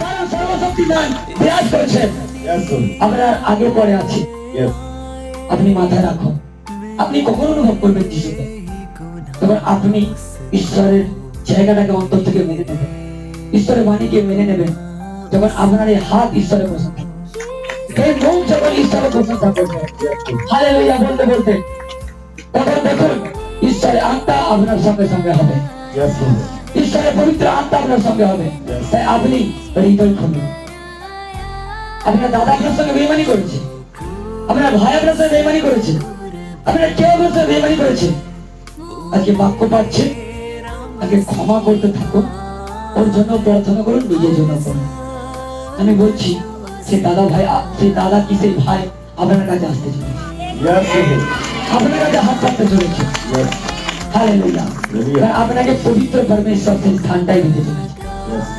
কারণ সর্বশক্তিমান বিরাজ করছেন। আমরা আগে পরে আছি। আপনি মাথায় রাখুন, আপনি কখন অনুভব করবেন যিশুকে, তখন আপনি ঈশ্বরের জায়গাটাকে অন্তর থেকে মেনে নেবেন, ঈশ্বরের বাণীকে মেনে নেবেন, যখন আপনার এই হাত ঈশ্বরের প্রশংসা, এই মুখ যখন ঈশ্বরের প্রশংসা করবে, হালেলুয়া বলতে বলতে, তখন দেখুন ঈশ্বরের আত্মা আপনার সঙ্গে সঙ্গে হবে, ঈশ্বরের পবিত্র আত্মা আপনার সঙ্গে হবে। তাই আপনি হৃদয় খুলুন। আপনার দাদা আপনার সঙ্গে বেইমানি করেছে, আপনার ভাই আপনার সঙ্গে বেইমানি করেছে, আপনার কেউ আপনার সঙ্গে বেইমানি করেছে, আজকে বাক্য পাচ্ছে, আজকে ক্ষমা করতে থাকুন, ওর জন্য প্রার্থনা করুন, নিজের জন্য করুন। আমি বলছি সেই দাদা ভাই, সেই দাদা কি সেই ভাই আপনার কাছে আসতে চলেছে, আপনার কাছে হাত পাততে চলেছে। হালেলুয়া। আপনাকে পবিত্র পরমেশ্বর সেই স্থানটাই দিতে চলেছে।